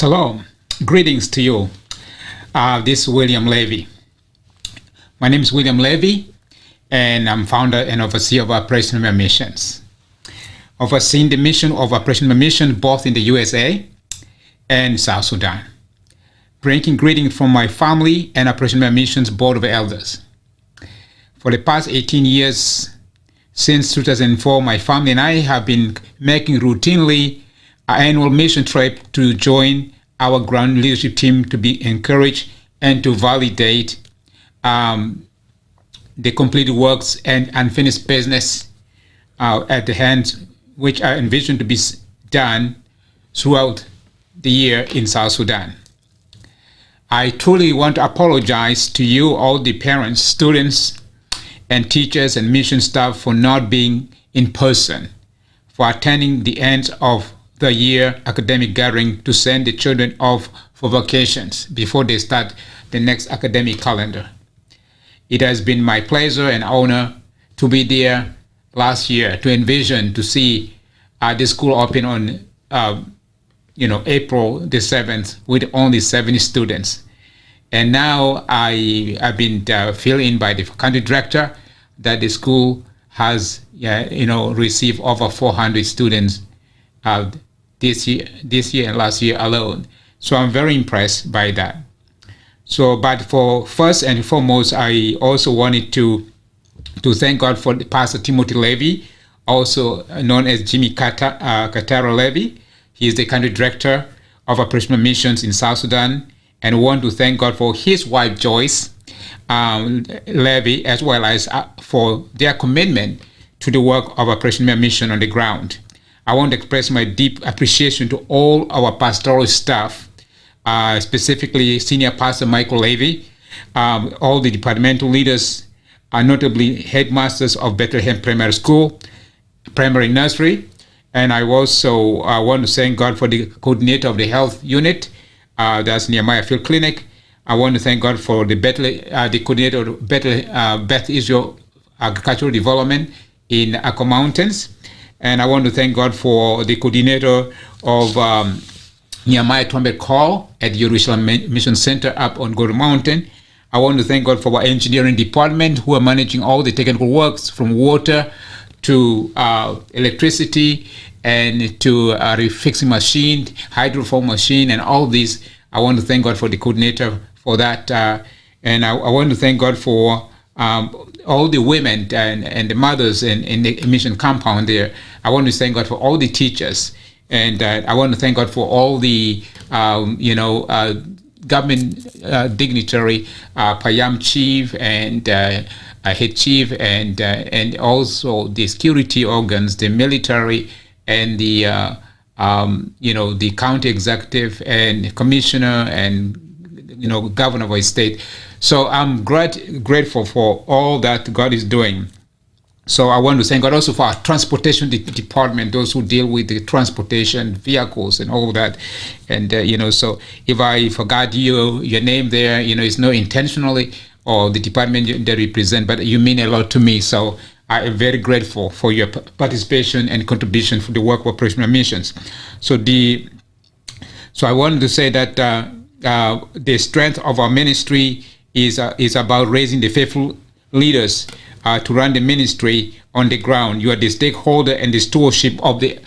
Shalom. Greetings to you. This is William Levy. My name is William Levy, and I'm founder and overseer of Operation Memorial Missions. Overseeing the mission of Operation Memorial Missions both in the USA and South Sudan. Bringing greetings from my family and Operation Memorial Missions Board of Elders. For the past 18 years, since 2004, my family and I have been making routinely an annual mission trip to join our ground leadership team to be encouraged and to validate the completed works and unfinished business at the hand, which I envision to be done throughout the year in South Sudan. I truly want to apologize to you, all the parents, students, and teachers and mission staff for not being in person, for attending the end of the year academic gathering to send the children off for vacations before they start the next academic calendar. It has been my pleasure and honor to be there last year to envision to see the school open on April the 7th with only 70 students. And now I've been filled in by the country director that the school has received over 400 students this year and last year alone. So I'm very impressed by that. So, but for first and foremost, I also wanted to thank God for Pastor Timothy Levy, also known as Jimmy Katara Levy. He is the country director of Operational Missions in South Sudan, and want to thank God for his wife Joyce Levy, as well as for their commitment to the work of Operational Mission on the ground. I want to express my deep appreciation to all our pastoral staff, specifically Senior Pastor Michael Levy, all the departmental leaders, notably headmasters of Bethlehem Primary School, Primary Nursery, and I also want to thank God for the coordinator of the health unit, that's Nehemiah Field Clinic. I want to thank God for the coordinator of Beth Israel Agricultural Development in Akko Mountains. And I want to thank God for the coordinator of Nehemiah Trumpet Call at Jerusalem Mission Center up on Gold Mountain. I want to thank God for our engineering department who are managing all the technical works from water to electricity and to refixing machine, hydrofoam machine, and all these. I want to thank God for the coordinator for that. And I want to thank God for all the women and the mothers in the mission compound there. I want to thank God for all the teachers, and I want to thank God for all the government dignitary, Payam chief and head chief, and also the security organs, the military, and the the county executive and commissioner and governor of a state. So I'm grateful for all that God is doing. So I want to thank God also for our transportation department, those who deal with the transportation vehicles and all that. And so if I forgot your name there, it's not intentionally, or the department that represent, but you mean a lot to me. So I am very grateful for your participation and contribution for the work of Operational Missions. So I wanted to say that the strength of our ministry is about raising the faithful leaders to run the ministry on the ground. You are the stakeholder and the stewardship of the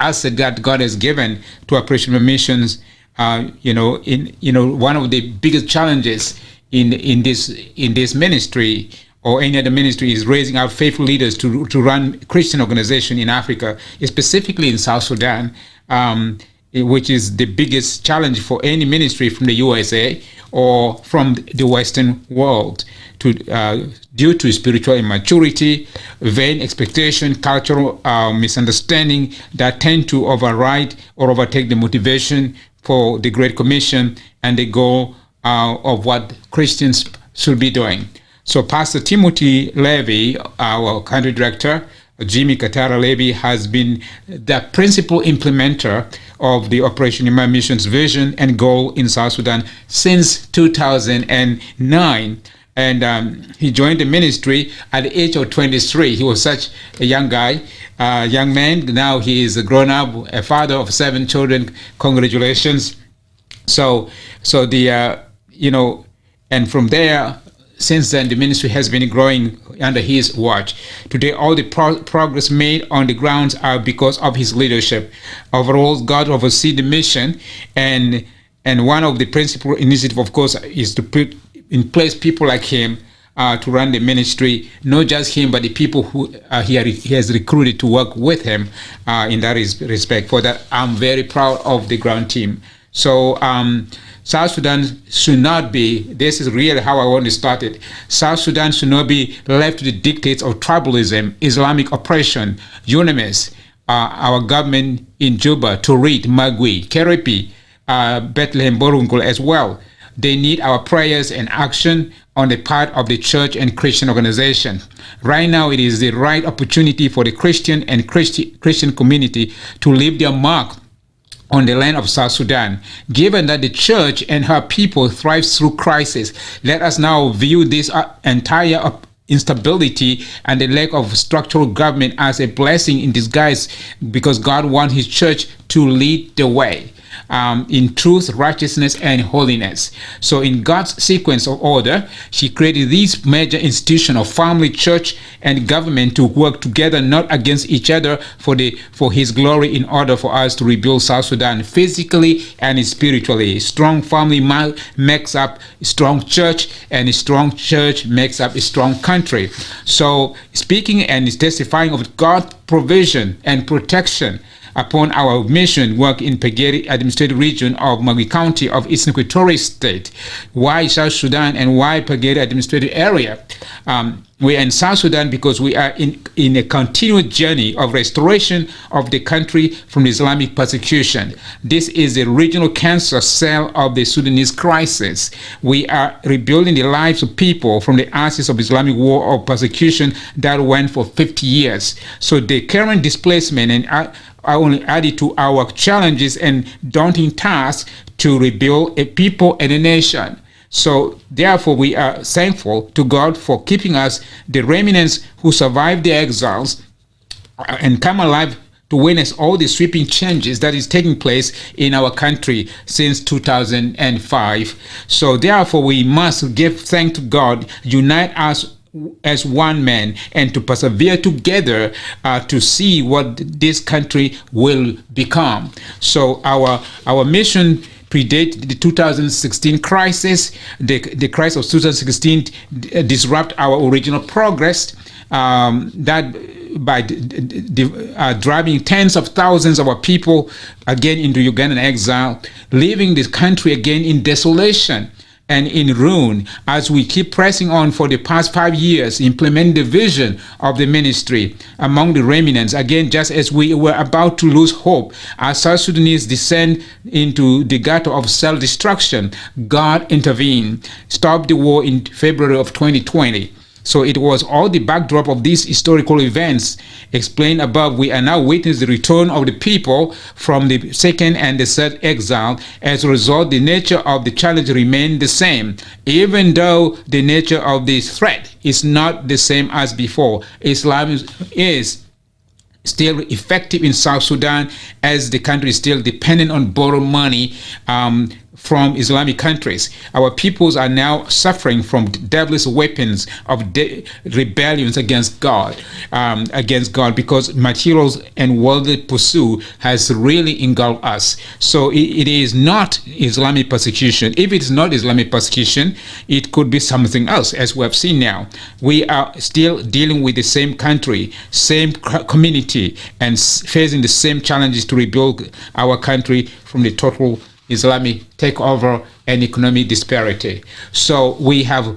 asset that God has given to Operational Missions. One of the biggest challenges in this ministry or any other ministry is raising our faithful leaders to run Christian organization in Africa, specifically in South Sudan, which is the biggest challenge for any ministry from the USA or from the Western world, due to spiritual immaturity, vain expectation, cultural misunderstanding that tend to override or overtake the motivation for the Great Commission and the goal of what Christians should be doing. So Pastor Timothy Levy, our country director, Jimmy Katara Levy, has been the principal implementer of the Operation Memorial Missions vision and goal in South Sudan since 2009. And he joined the ministry at the age of 23. He was such a young guy, young man. Now he is a grown up, a father of 7 children. Congratulations. So the and from there, since then, the ministry has been growing under his watch. Today, all the progress made on the grounds are because of his leadership. Overall, God oversees the mission, and one of the principal initiatives, of course, is to put in place people like him to run the ministry. Not just him, but the people who he has recruited to work with him in that respect. For that, I'm very proud of the ground team. So South Sudan should not be, this is really how I want to start it, South Sudan should not be left to the dictates of tribalism, Islamic oppression, UNMISS, our government in Juba, Turit, Magui, Kerepi, Bethlehem, Borungul as well. They need our prayers and action on the part of the church and Christian organization. Right now, it is the right opportunity for the Christian and Christian community to leave their mark on the land of South Sudan. Given that the church and her people thrive through crisis, let us now view this entire instability and the lack of structural government as a blessing in disguise, because God wants his church to lead the way in truth, righteousness, and holiness. So in God's sequence of order, she created these major institutions of family, church, and government to work together, not against each other, for his glory, in order for us to rebuild South Sudan physically and spiritually. A strong family makes up a strong church, and a strong church makes up a strong country. So speaking and testifying of God's provision and protection upon our mission work in Pegeri administrative region of Magui County of Eastern Equatorial State. Why South Sudan and why Pegeri administrative area? We are in South Sudan because we are in a continued journey of restoration of the country from Islamic persecution. This is the regional cancer cell of the Sudanese crisis. We are rebuilding the lives of people from the ashes of Islamic war or persecution that went for 50 years. So the current displacement and are only added to our challenges and daunting tasks to rebuild a people and a nation. So therefore, we are thankful to God for keeping us, the remnants who survived the exiles and come alive to witness all the sweeping changes that is taking place in our country since 2005. So therefore, we must give thanks to God, unite us as one man, and to persevere together to see what this country will become. So our mission predate the 2016 crisis. The crisis of 2016 disrupt our original progress that by driving tens of thousands of our people again into Ugandan exile, leaving this country again in desolation and in ruin, as we keep pressing on for the past 5 years, implementing the vision of the ministry among the remnants. Again, just as we were about to lose hope, as South Sudanese descend into the gutter of self-destruction, God intervened, stopped the war in February of 2020. So it was all the backdrop of these historical events explained above. We are now witnessing the return of the people from the second and the third exile. As a result, the nature of the challenge remained the same, even though the nature of the threat is not the same as before. Islam is still effective in South Sudan, as the country is still dependent on borrowed money from Islamic countries. Our peoples are now suffering from devilish weapons of rebellions against God, because materials and worldly pursuit has really engulfed us. So it is not Islamic persecution. If it's not Islamic persecution, it could be something else, as we have seen now. We are still dealing with the same country, same community, and facing the same challenges to rebuild our country from the total Islamic takeover and economic disparity. So we have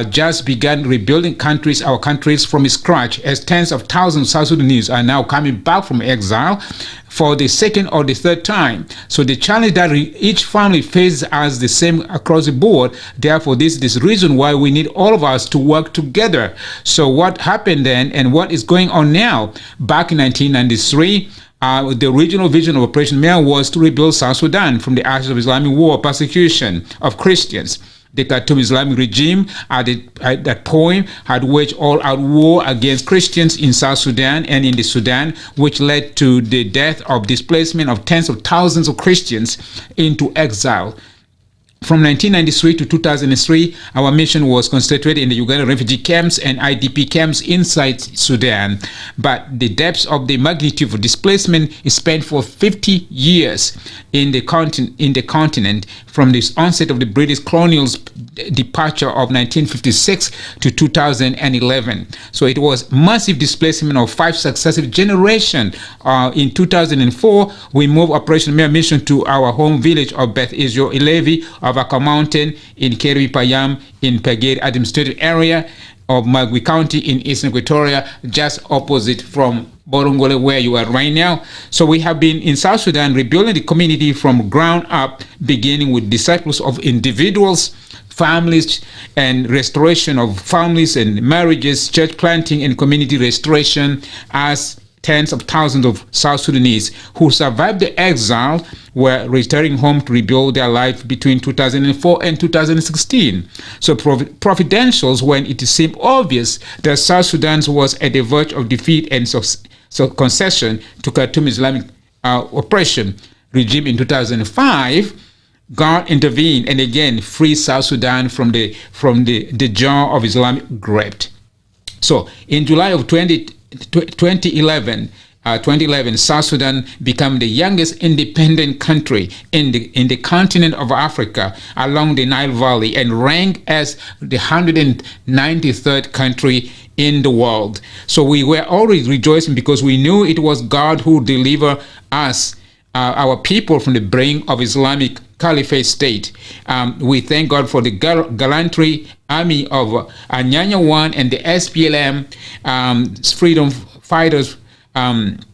just begun rebuilding our countries from scratch, as tens of thousands of South Sudanese are now coming back from exile for the second or the third time. So the challenge that each family faces is the same across the board. Therefore, this is the reason why we need all of us to work together. So what happened then and what is going on now? Back in 1993, the original vision of Operation Mea was to rebuild South Sudan from the ashes of Islamic war, persecution of Christians. The Khartoum Islamic regime at that point had waged all-out war against Christians in South Sudan and in the Sudan, which led to the death of displacement of tens of thousands of Christians into exile. From 1993 to 2003, our mission was concentrated in the Ugandan refugee camps and IDP camps inside Sudan. But the depths of the magnitude of displacement is spent for 50 years in the continent from the onset of the British colonial departure of 1956 to 2011. So it was massive displacement of 5 successive generations. In 2004, we moved Operation Mere Mission to our home village of Beth Israel Elevi of Aka Mountain in Keribi Payam in Pagere administrative area of Magui County in Eastern Equatoria, just opposite from Borongole, where you are right now. So we have been in South Sudan rebuilding the community from ground up, beginning with disciples of individuals, families, and restoration of families and marriages, church planting and community restoration, as tens of thousands of South Sudanese who survived the exile were returning home to rebuild their life between 2004 and 2016. So providentials when it seemed obvious that South Sudan was at the verge of defeat and so concession to Khartoum Islamic oppression regime in 2005, God intervened and again freed South Sudan from the jaw of Islamic grip. So in July of 2011, South Sudan became the youngest independent country in the continent of Africa along the Nile Valley and ranked as the 193rd country in the world. So we were always rejoicing because we knew it was God who delivered us, our people, from the brink of Islamic Caliphate state. We thank God for the gallantry army of Anyanya 1 and the SPLM freedom fighters and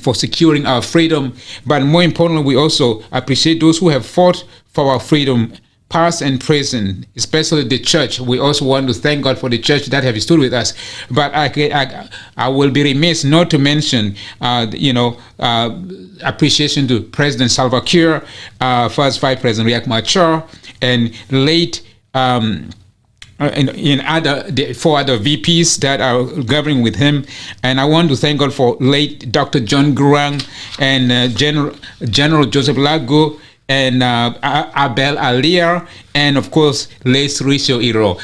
for securing our freedom. But more importantly, we also appreciate those who have fought for our freedom, past and present, especially the church. We also want to thank God for the church that have stood with us. But I will be remiss not to mention, appreciation to President Salva Kiir, first Vice President Riek Machar, and late in other 4 other VPs that are governing with him. And I want to thank God for late Dr. John Gurang and General Joseph Lago and Abel Alier, and of course late Ricio Iro.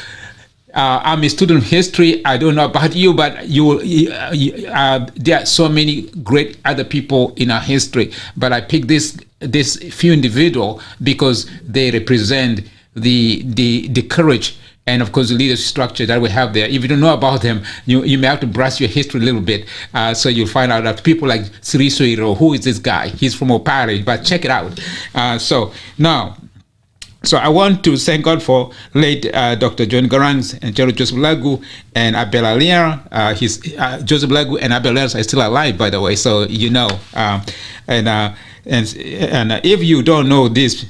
I'm a student of history. I don't know about you, but there are so many great other people in our history. But I picked this few individuals because they represent the courage and of course the leadership structure that we have there. If you don't know about them, you may have to brush your history a little bit, so you'll find out that people like Sri Soiro, who is this guy? He's from Opare, but check it out. So I want to thank God for late Dr. John Garangs and General Joseph Lagu and Abel Alier. Joseph Lagu and Abel Alier are still alive, by the way, so you know. And if you don't know these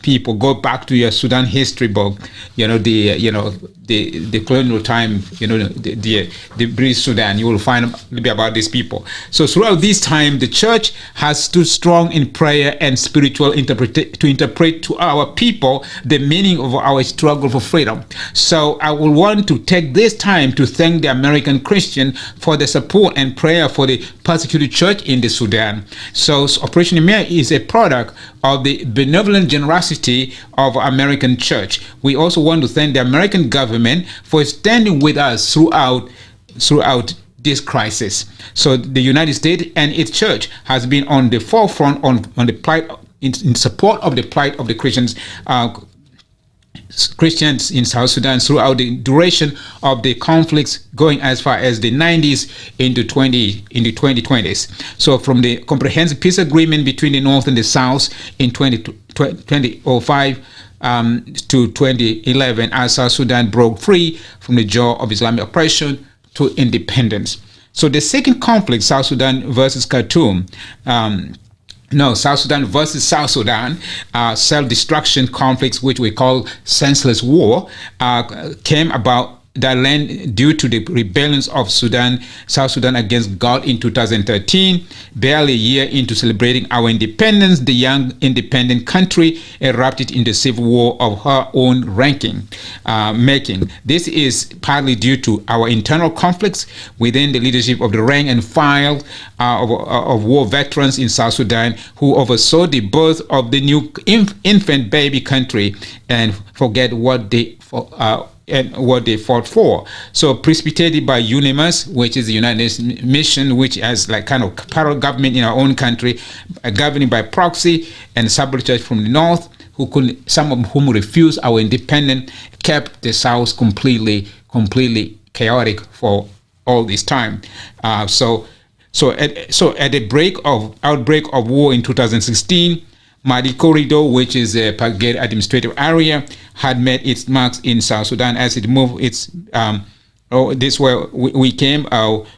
people, go back to your Sudan history book. The colonial time. The British Sudan. You will find a little bit about these people. So throughout this time, the church has stood strong in prayer and spiritual to interpret to our people the meaning of our struggle for freedom. So I will want to take this time to thank the American Christian for the support and prayer for the persecuted church in the Sudan. So Operation Emir is a product of the benevolent generosity of American church. We also want to thank the American government for standing with us throughout this crisis. So the United States and its church has been on the forefront on the plight in support of the plight of the Christians in South Sudan throughout the duration of the conflicts, going as far as the 90s into 2020s. So from the comprehensive peace agreement between the North and the South in 2005 to 2011, as South Sudan broke free from the jaw of Islamic oppression to independence. So the second conflict, South Sudan versus Khartoum, South Sudan versus South Sudan, self-destruction conflicts, which we call senseless war, came about that land due to the rebellions of South Sudan against God in 2013. Barely a year into celebrating our independence, the young independent country erupted in the civil war of her own making. This is partly due to our internal conflicts within the leadership of the rank and file of war veterans in South Sudan, who oversaw the birth of the new infant baby country and forget what they fought for. So precipitated by UNIMAS, which is the United Nations mission, which has like kind of parallel government in our own country, governing by proxy, and sabotaged from the north, some of whom refused our independence, kept the South completely chaotic for all this time. So at the outbreak of war in 2016, Madi Corridor, which is a Pagere administrative area, had made its marks in South Sudan as it moved its. This where we came.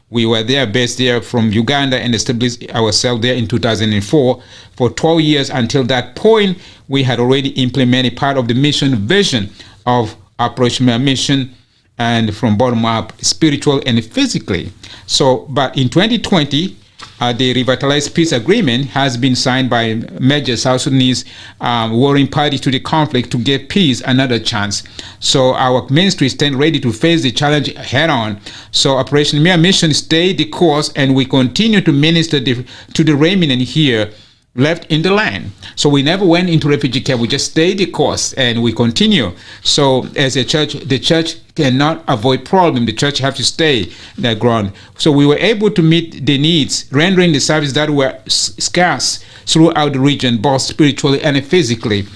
We were there, based there from Uganda, and established ourselves there in 2004. For 12 years until that point, we had already implemented part of the mission vision of Operational Mission, and from bottom up, spiritual and physically. So, but in 2020. The Revitalized Peace Agreement has been signed by major South Sudanese warring parties to the conflict to give peace another chance. So our ministry stand ready to face the challenge head on. So Operation Mere Mission stayed the course, and we continue to minister to the remnant here left in the land. So we never went into refugee camp. We just stayed the course, and we continue. So as a church, the church cannot avoid problem. The church have to stay that ground. So we were able to meet the needs, rendering the service that were scarce throughout the region, both spiritually and physically.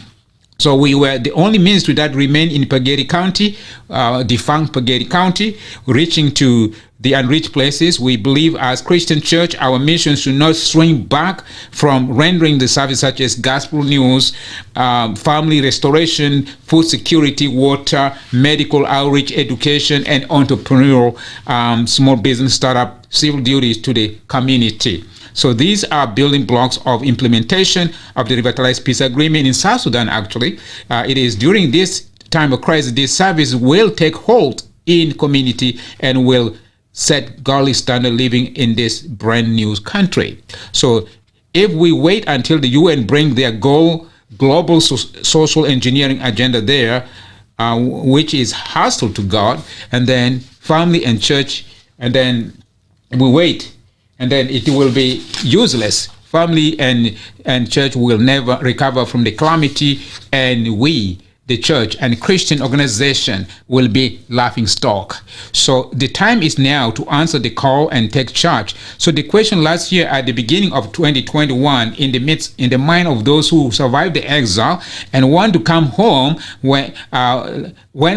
So we were the only ministry that remained in Pagere County, defunct Pagere County, reaching to the unreached places. We believe as Christian church, our mission should not shrink back from rendering the service such as gospel news, family restoration, food security, water, medical outreach, education, and entrepreneurial small business startup civil duties to the community. So these are building blocks of implementation of the Revitalized Peace Agreement in South Sudan. Actually, it is during this time of crisis, this service will take hold in community and will set godly standard living in this brand new country. So if we wait until the UN bring their global social engineering agenda there, which is hostile to God, and then family and church, and then we wait, and then it will be useless. Family and church will never recover from the calamity, and we, the church and Christian organization, will be laughing stock. So the time is now to answer the call and take charge. So the question last year at the beginning of 2021, in the mind of those who survived the exile and want to come home, when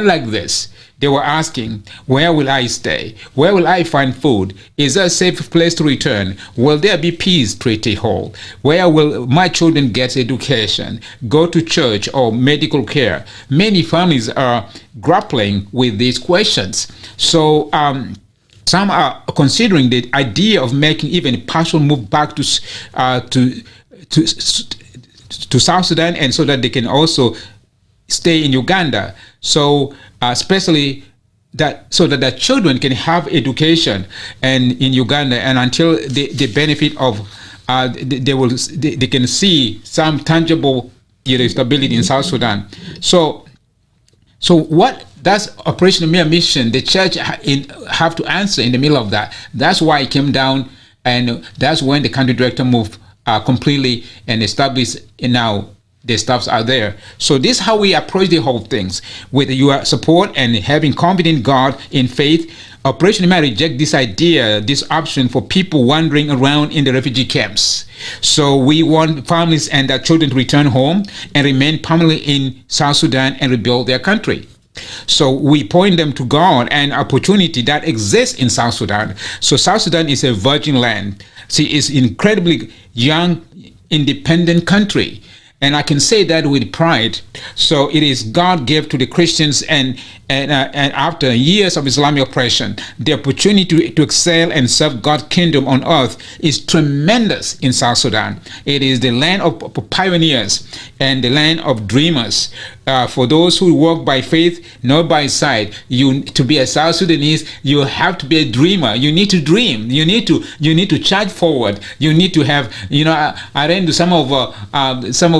like this, they were asking, where will I stay? Where will I find food? Is there a safe place to return? Will there be peace treaty hall? Where will my children get education, go to church or medical care? Many families are grappling with these questions. So some are considering the idea of making even a partial move back to South Sudan, and so that they can also stay in Uganda. So especially so that the children can have education and in Uganda, and until the benefit of they can see some tangible stability in South Sudan. So what that's Operation Mere Mission. The church have to answer in the middle of that. That's why it came down, and that's when the country director moved completely and established. And now the staffs are there. So this is how we approach the whole things, with your support and having confidence in God in faith. Operation may reject this idea, this option for people wandering around in the refugee camps. So we want families and their children to return home and remain permanently in South Sudan and rebuild their country. So we point them to God and opportunity that exists in South Sudan. So South Sudan is a virgin land. See, it's incredibly young, independent country. And I can say that with pride. So it is God gave to the Christians, and after years of Islamic oppression, the opportunity to excel and serve God's kingdom on earth is tremendous in South Sudan. It is the land of pioneers and the land of dreamers. for those who walk by faith, not by sight. To be a South Sudanese, you have to be a dreamer. You need to dream. You need to charge forward. You need to have. I ran to some of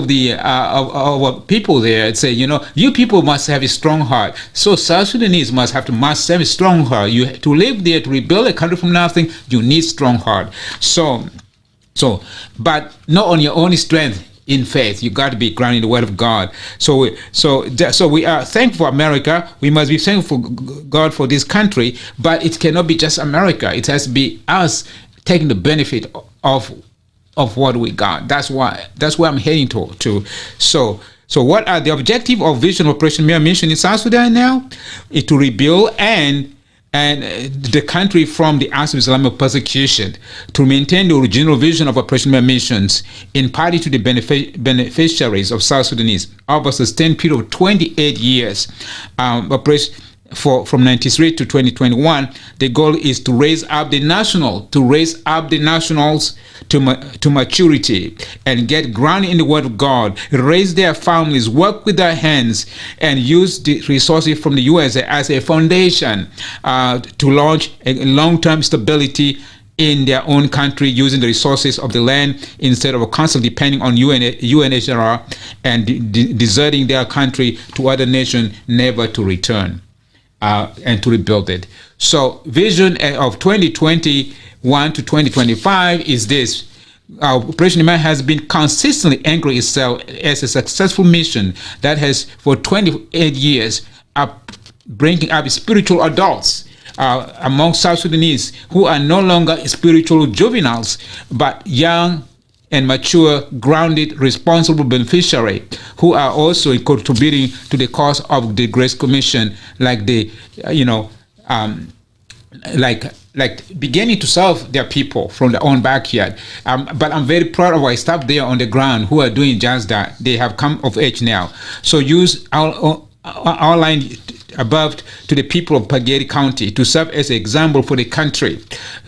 the people there and say, you people must have a strong heart. So South Sudanese must have a strong heart. You to live there, to rebuild a country from nothing, you need strong heart. So, but not on your own strength. In faith, you got to be grounded in the Word of God. So we are thankful for America. We must be thankful for God for this country, but it cannot be just America. It has to be us taking the benefit of what we got. That's where I'm heading to. So what are the objective of Vision Operation Mirror Mission in South Sudan now? Is to rebuild and the country from the acts of Islamic persecution, to maintain the original vision of Operation Mirror Missions, in party to the beneficiaries of South Sudanese over a sustained period of 28 years. From 93 to 2021, the goal is to raise up the nationals to maturity and get grounded in the Word of God, raise their families, work with their hands, and use the resources from the USA as a foundation to launch a long-term stability in their own country, using the resources of the land instead of constantly depending on UNHCR and deserting their country to other nations, never to return. And to rebuild it. So vision of 2021 to 2025 is this. Operation Mirror has been consistently anchoring itself as a successful mission that has for 28 years bringing up spiritual adults among South Sudanese who are no longer spiritual juveniles, but young and mature, grounded, responsible beneficiary who are also contributing to the cause of the Grace Commission, like beginning to serve their people from their own backyard. But I'm very proud of our staff there on the ground who are doing just that. They have come of age now. So use our line above to the people of Pageri County to serve as an example for the country.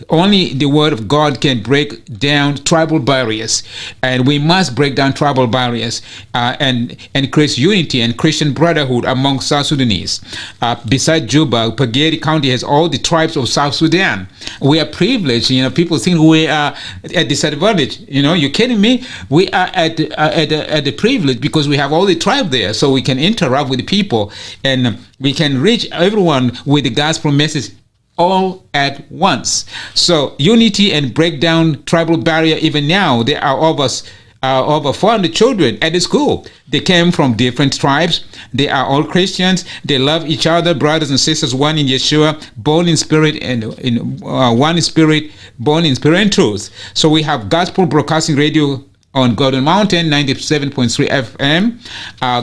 Only the Word of God can break down tribal barriers, and we must break down tribal barriers and create unity and Christian brotherhood among South Sudanese. Besides Juba, Pageri County has all the tribes of South Sudan. We are privileged. People think we are at disadvantage. You kidding me? We are at the privilege because we have all the tribe there, so we can interact with the people and we can reach everyone with the gospel message all at once. So unity and break down tribal barrier. Even now, there are over 400 children at the school. They came from different tribes. They are all Christians. They love each other, brothers and sisters, one in Yeshua, born in spirit and one in spirit, born in spirit and truth. So we have Gospel Broadcasting Radio on Golden Mountain, 97.3 FM,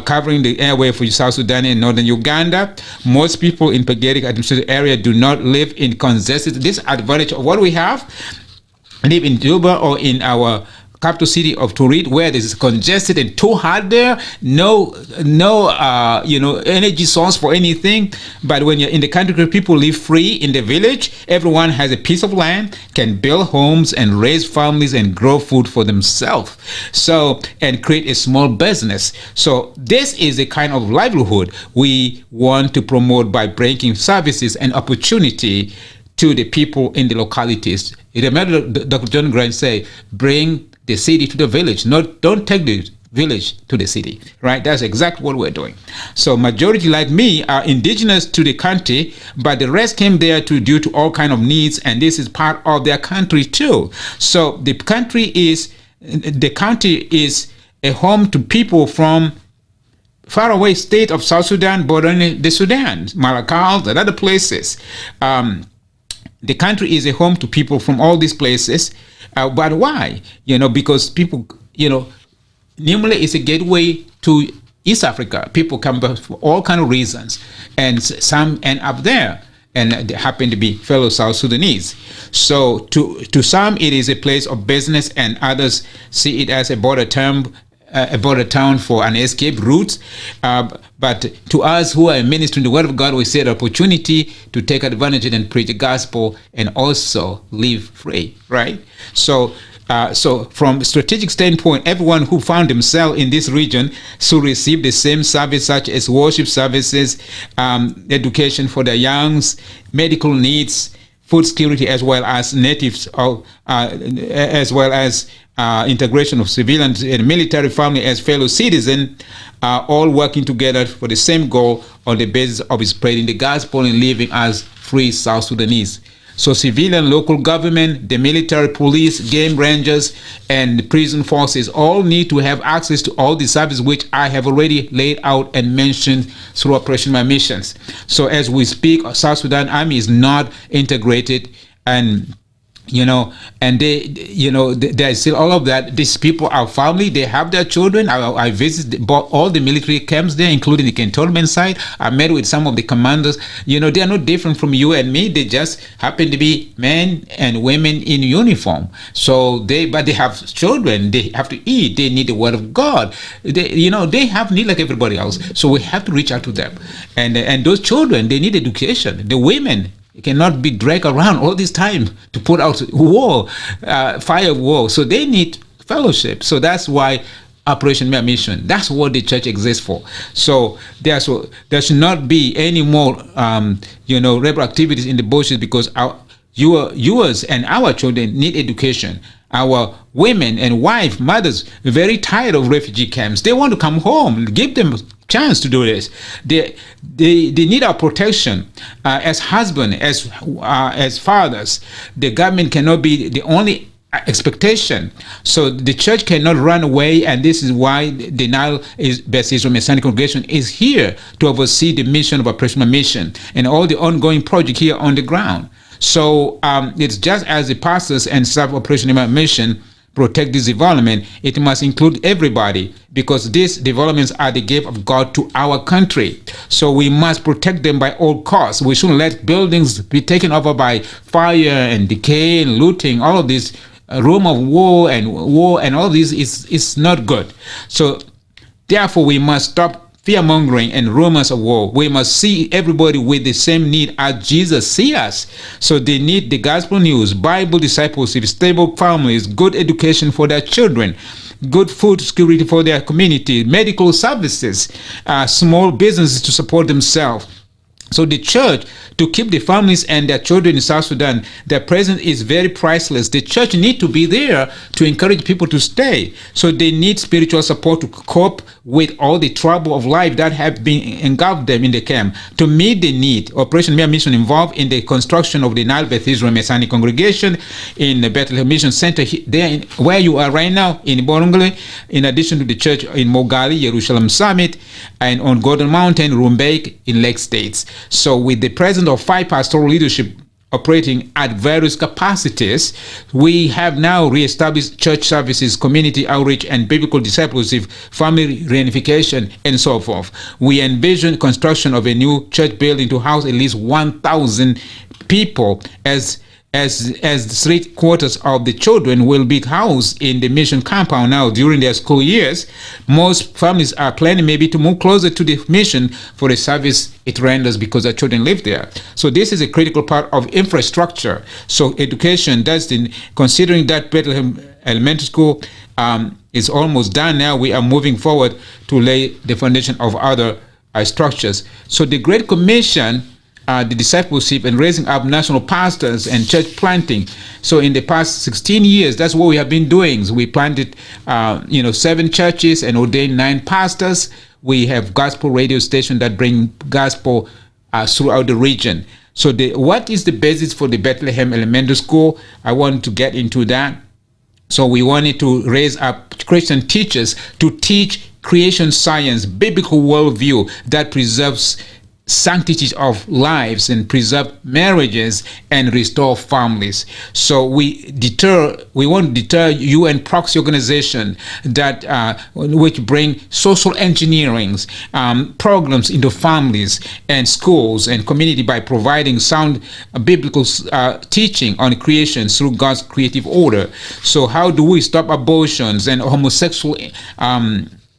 covering the airway for South Sudan and northern Uganda. Most people in Pageri administrative area do not live in congested. This advantage of what we have, live in Juba or in our capital city of Turin, where this is congested and too hot there, no energy source for anything. But when you're in the country where people live free in the village, everyone has a piece of land, can build homes and raise families and grow food for themselves, and create a small business. So this is the kind of livelihood we want to promote by bringing services and opportunity to the people in the localities. Remember Dr. John Grant say, bring the city to the village. Don't take the village to the city, right? That's exactly what we're doing. So majority like me are indigenous to the country, but the rest came there due to all kind of needs, and this is part of their country too. So the county is a home to people from faraway state of South Sudan, bordering the Sudan, Malakal, and other places. The country is a home to people from all these places. But why? Because people, Nimule is a gateway to East Africa. People come for all kind of reasons, and some end up there, and they happen to be fellow South Sudanese. So to some, it is a place of business, and others see it as a border town for an escape route. But to us who are ministering the Word of God, we see an opportunity to take advantage and preach the gospel and also live free, right? So So from a strategic standpoint, everyone who found themselves in this region should receive the same service, such as worship services, education for the youngs, medical needs, food security, as well as natives, as well as integration of civilians and military family as fellow citizens, all working together for the same goal on the basis of spreading the gospel and living as free South Sudanese. So civilian, local government, the military, police, game rangers, and the prison forces all need to have access to all the services which I have already laid out and mentioned through Operation My Missions. So as we speak, South Sudan Army is not integrated, and and there's still all of that. These people are family, they have their children. I visited all the military camps there, including the cantonment site. I met with some of the commanders. They are not different from you and me. They just happen to be men and women in uniform. So but they have children, they have to eat, they need the word of God. They have need like everybody else. So we have to reach out to them. And those children, they need education. The women cannot be dragged around all this time to put out war, fire war. So they need fellowship. So that's why Operation My Mission. That's what the church exists for. So there should not be any more, rebel activities in the bushes, because yours and our children need education. Our women and mothers are very tired of refugee camps. They want to come home. Give them a chance to do this. They need our protection as husbands, as fathers. The government cannot be the only expectation. So the church cannot run away, and this is why the Nile Best Israel Messianic Congregation is here to oversee the mission of Operation My Mission and all the ongoing project here on the ground. So it's just as the pastors and staff Operation My Mission protect this development, it must include everybody, because these developments are the gift of God to our country. So we must protect them by all costs. We shouldn't let buildings be taken over by fire and decay and looting. All of this rumor of war and all of this is not good. So therefore we must stop fear-mongering and rumors of war. We must see everybody with the same need as Jesus sees us. So they need the gospel news, Bible discipleship, stable families, good education for their children, good food security for their community, medical services, small businesses to support themselves. So the church, to keep the families and their children in South Sudan, their presence is very priceless. The church need to be there to encourage people to stay. So they need spiritual support to cope with all the trouble of life that have been engulfed them in the camp. To meet the need, Operation My Mission involved in the construction of the Nile Beth Israel Messianic Congregation in the Bethlehem Mission Center, there where you are right now in Borongole, in addition to the church in Mogali, Jerusalem Summit, and on Golden Mountain, Rumbek in Lake States. So with the presence of 5 pastoral leadership operating at various capacities, we have now reestablished church services, community outreach, and biblical discipleship, family reunification, and so forth. We envision construction of a new church building to house at least 1,000 people, as 3/4 of the children will be housed in the mission compound now during their school years. Most families are planning maybe to move closer to the mission for the service it renders because their children live there. So this is a critical part of infrastructure. So education, considering that Bethlehem Elementary School is almost done now, we are moving forward to lay the foundation of other structures. So the Great Commission, the discipleship and raising up national pastors and church planting. So in the past 16 years, that's what we have been doing. So we planted, 7 churches and ordained 9 pastors. We have gospel radio stations that bring gospel throughout the region. So what is the basis for the Bethlehem Elementary School? I want to get into that. So we wanted to raise up Christian teachers to teach creation science, biblical worldview that preserves sanctity of lives and preserve marriages and restore families. So we want to deter UN proxy organization that which bring social engineering programs into families and schools and community by providing sound biblical teaching on creation through God's creative order. So how do we stop abortions and homosexual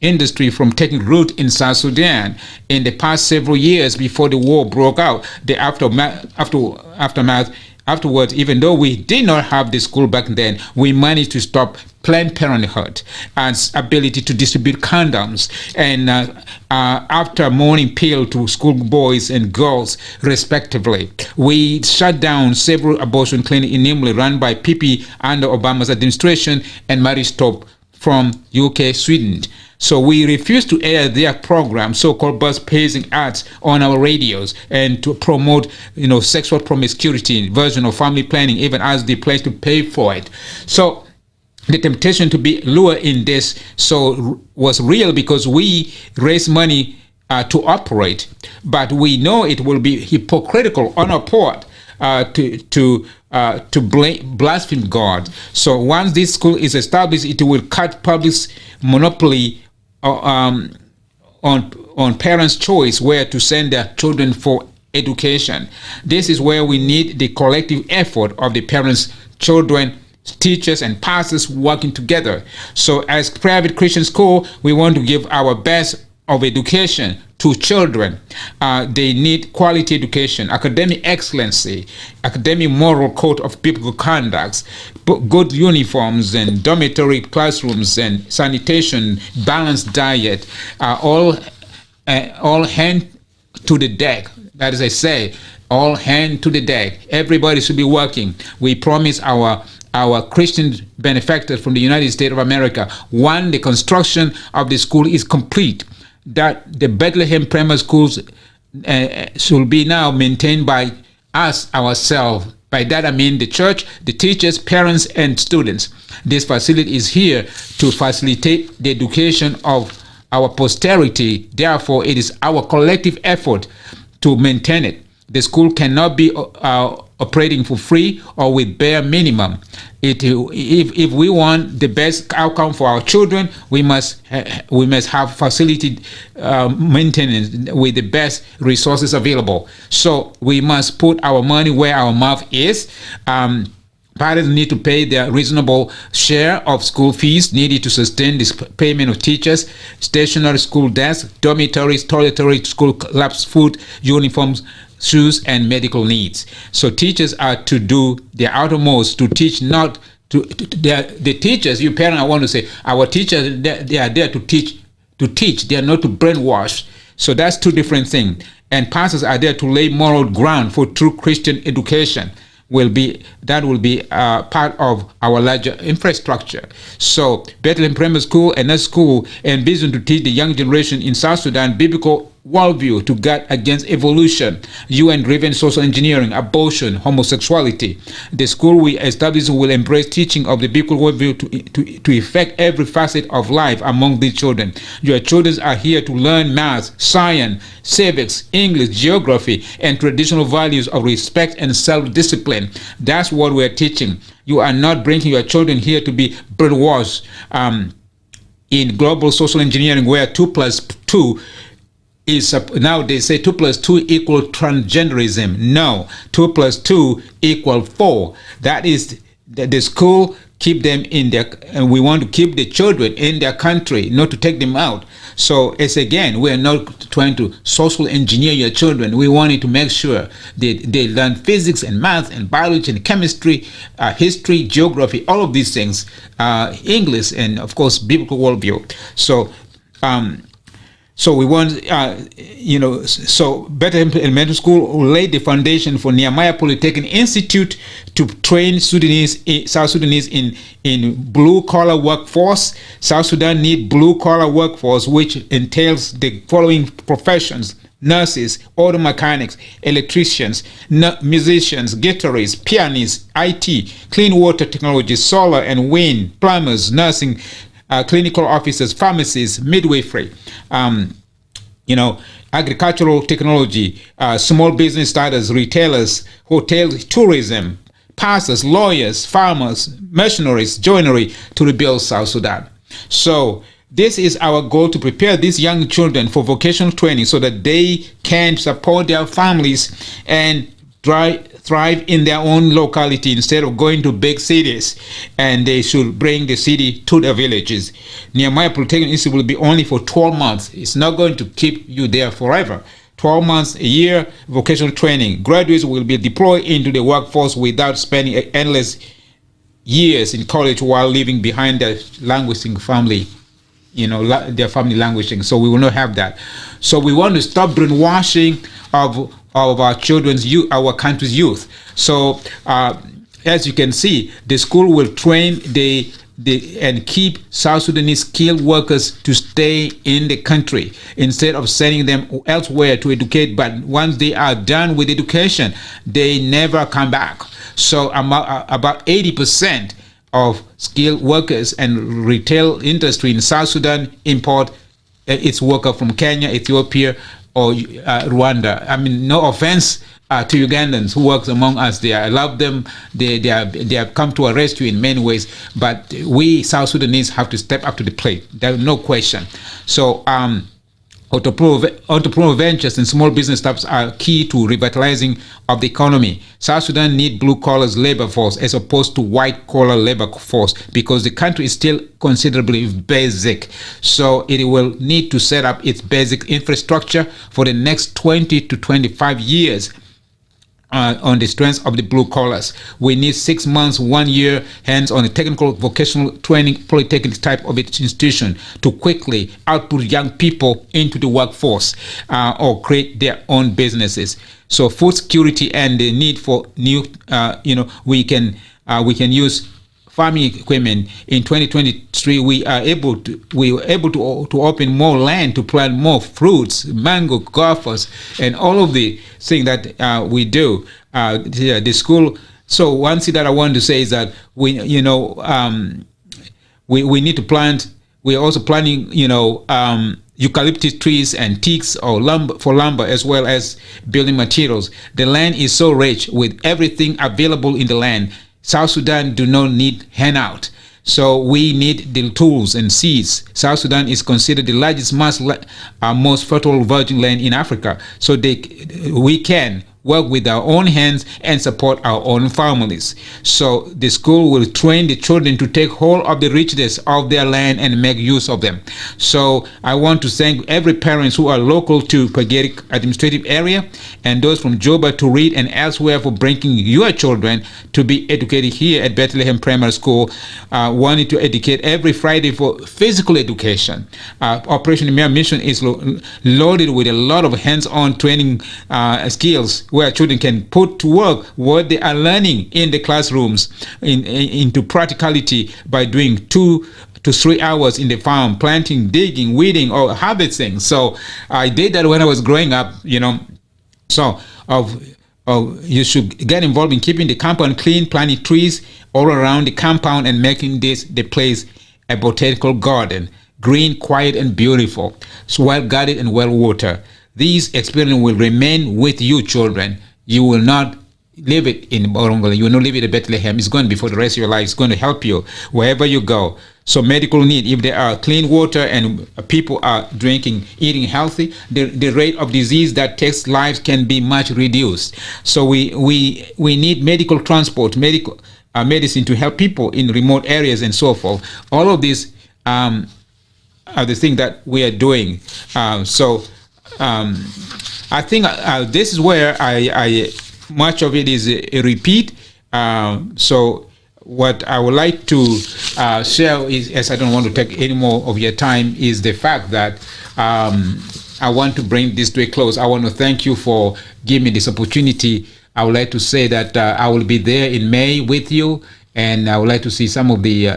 industry from taking root in South Sudan? In the past several years before the war broke out, the aftermath, afterwards, even though we did not have the school back then, we managed to stop Planned Parenthood and ability to distribute condoms, and after morning pill to school boys and girls respectively. We shut down several abortion clinics, namely run by PP under Obama's administration, and Mary Stop from UK, Sweden. So we refuse to air their program, so-called bus-pacing ads, on our radios, and to promote, sexual promiscuity, version of family planning, even as they pledge to pay for it. So the temptation to be lured in this was real, because we raise money to operate, but we know it will be hypocritical on our part to blaspheme God. So once this school is established, it will cut public monopoly on parents' choice where to send their children for education. This is where we need the collective effort of the parents, children, teachers, and pastors working together. So as private Christian school, we want to give our best of education to children. They need quality education, academic excellency, academic moral code of biblical conduct, good uniforms and dormitory classrooms and sanitation, balanced diet, all hand to the deck. That is, I say, all hand to the deck. Everybody should be working. We promise our Christian benefactors from the United States of America, one, the construction of the school is complete, that the Bethlehem primary schools should be now maintained by us ourselves. By that I mean the church, the teachers, parents, and students. This facility is here to facilitate the education of our posterity. Therefore, it is our collective effort to maintain it. The school cannot be operating for free or with bare minimum. If we want the best outcome for our children, we must have facility maintenance with the best resources available. So we must put our money where our mouth is. Parents need to pay their reasonable share of school fees needed to sustain this payment of teachers, stationary school desks, dormitories, toiletry, school labs, food, uniforms, shoes, and medical needs. So teachers are to do their uttermost to teach, not to the teachers. You parents, I want to say, our teachers, they are there to teach. They are not to brainwash. So that's two different things. And pastors are there to lay moral ground for true Christian education. Will be part of our larger infrastructure. So Bethlehem Primary School and that school envisioned to teach the young generation in South Sudan biblical worldview to guard against evolution, UN-driven social engineering, abortion, homosexuality. The school we established will embrace teaching of the biblical worldview to affect every facet of life among these children. Your children are here to learn math, science, civics, English, geography, and traditional values of respect and self-discipline. That's what we're teaching. You are not bringing your children here to be brainwashed in global social engineering, where 2 plus 2 is, now they say 2 plus 2 equal transgenderism. No, 2 plus 2 equal 4. That is the school keep them in their, and we want to keep the children in their country, not to take them out. So it's again, we are not trying to social engineer your children. We wanted to make sure they learn physics and math and biology and chemistry, history, geography, all of these things, English, and of course biblical worldview. So we want, so Bethlehem Elementary School will lay the foundation for Nehemiah Polytechnic Institute to train South Sudanese in blue-collar workforce. South Sudan need blue-collar workforce, which entails the following professions: nurses, auto mechanics, electricians, musicians, guitarists, pianists, IT, clean water technology, solar and wind, plumbers, nursing, clinical officers, pharmacists, midwifery, agricultural technology, small business starters, retailers, hotels, tourism, pastors, lawyers, farmers, missionaries, joinery to rebuild South Sudan. So this is our goal, to prepare these young children for vocational training so that they can support their families and thrive in their own locality instead of going to big cities, and they should bring the city to their villages. Nehemiah Polytechnic Institute will be only for 12 months. It's not going to keep you there forever. 12 months, a year vocational training. Graduates will be deployed into the workforce without spending endless years in college while leaving behind their languishing family, their family languishing. So we will not have that. So we want to stop brainwashing of our children's youth, our country's youth. So as you can see, the school will train and keep South Sudanese skilled workers to stay in the country instead of sending them elsewhere to educate. But once they are done with education, they never come back. So about 80% of skilled workers and retail industry in South Sudan import its worker from Kenya, Ethiopia, or Rwanda. I mean, no offense to Ugandans who works among us there. I love them. They have come to our rescue in many ways. But we South Sudanese have to step up to the plate. There's no question. So entrepreneurial ventures and small business startups are key to revitalizing of the economy. South Sudan need blue-collar labor force as opposed to white-collar labor force because the country is still considerably basic. So it will need to set up its basic infrastructure for the next 20 to 25 years. On the strength of the blue collars. We need 6 months, 1 year, hands-on technical vocational training, polytechnic type of institution to quickly output young people into the workforce or create their own businesses. So food security and the need for new, we can use farming equipment. In 2023, we were able to open more land to plant more fruits, mango, guavas, and all of the things that we do. The school. So one thing that I want to say is that we need to plant. We are also planting, eucalyptus trees and teaks or lumber as well as building materials. The land is so rich with everything available in the land. South Sudan do not need handout. So we need the tools and seeds. South Sudan is considered the largest most fertile virgin land in Africa. So we can work with our own hands and support our own families. So the school will train the children to take hold of the richness of their land and make use of them. So I want to thank every parents who are local to Pagerik administrative area and those from Juba to Reed and elsewhere for bringing your children to be educated here at Bethlehem Primary School. Wanting to educate every Friday for physical education. Operation Mere Mission is loaded with a lot of hands-on training skills where children can put to work what they are learning in the classrooms into practicality by doing 2 to 3 hours in the farm, planting, digging, weeding, or harvesting. So I did that when I was growing up, So you should get involved in keeping the compound clean, planting trees all around the compound and making the place a botanical garden, green, quiet, and beautiful, so well guarded and well watered. These experiences will remain with you, children. You will not live it in Borongola. You will not live it in Bethlehem. It's going to be for the rest of your life. It's going to help you wherever you go. So medical need, if there are clean water and people are drinking, eating healthy, the rate of disease that takes lives can be much reduced. So we need medical transport, medicine to help people in remote areas and so forth. All of these are the things that we are doing. I think this is where I much of it is a repeat. So what I would like to share is, as I don't want to take any more of your time, is the fact that I want to bring this to a close. I want to thank you for giving me this opportunity. I would like to say that I will be there in May with you, and I would like to see some of the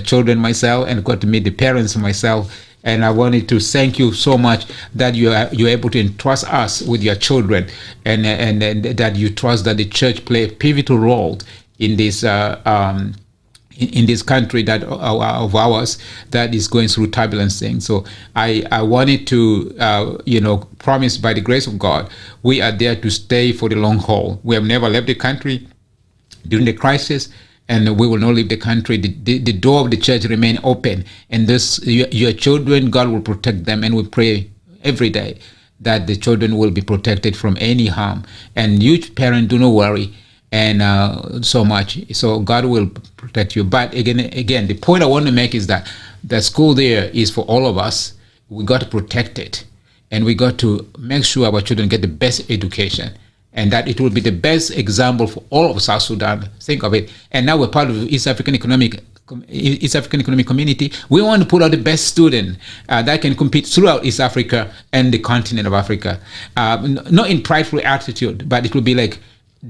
children myself, and got to meet the parents myself. And I wanted to thank you so much that you're able to entrust us with your children, and that you trust that the church play a pivotal role in this in this country that of ours that is going through turbulence things. So I wanted to promise by the grace of God we are there to stay for the long haul. We have never left the country during the crisis, and we will not leave the country. The door of the church remain open, and your children, God will protect them, and we pray every day that the children will be protected from any harm. And you parents, do not worry and so much. So God will protect you. But again, the point I want to make is that the school there is for all of us. We got to protect it. and we got to make sure our children get the best education, and that it will be the best example for all of South Sudan. Think of it. And now we're part of the East African Economic Community. We want to put out the best student that can compete throughout East Africa and the continent of Africa. Not in prideful attitude, but it will be like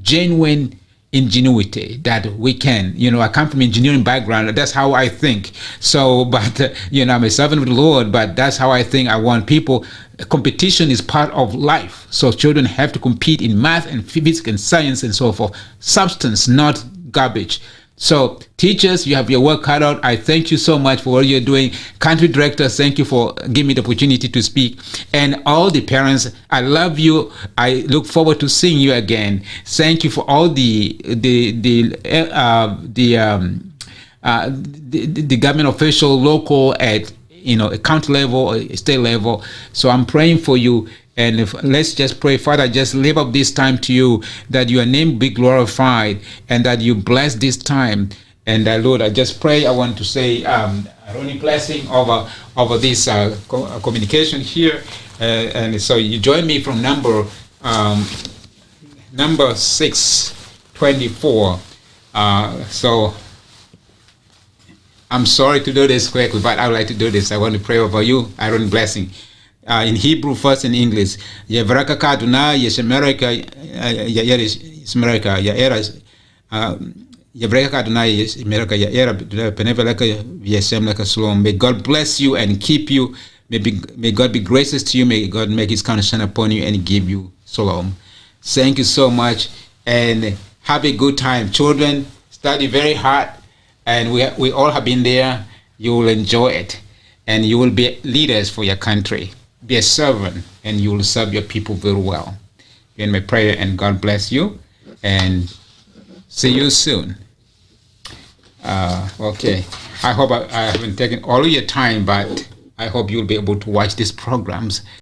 genuine ingenuity that we can. I come from engineering background. That's how I think. So, but I'm a servant of the Lord, but that's how I think. I want people. Competition is part of life. So children have to compete in math and physics and science and so forth. Substance, not garbage. So teachers, you have your work cut out. I thank you so much for what you're doing. Country directors, thank you for giving me the opportunity to speak. And all the parents, I love you. I look forward to seeing you again. Thank you for all the government official, local, at a county level or state level. So I'm praying for you. And let's just pray, Father, just live up this time to you, that your name be glorified and that you bless this time. And Lord, I just pray, I want to say a only blessing over this communication here. And so you join me from number 624. So I'm sorry to do this quickly, but I would like to do this. I want to pray over you, Aaron blessing. In Hebrew first, in English. Yevraka kaduna yesmerika yesmerika ya era yevraka kaduna yesmerika ya era penevelaka yesemlaka shalom. May God bless you and keep you. May God be gracious to you. May God make His countenance shine upon you and give you shalom. Thank you so much, and have a good time, children. Study very hard, and we all have been there. You will enjoy it, and you will be leaders for your country. Be a servant, and you will serve your people very well. In my prayer, and God bless you, and see you soon. Okay. I hope I haven't taken all of your time, but I hope you'll be able to watch these programs.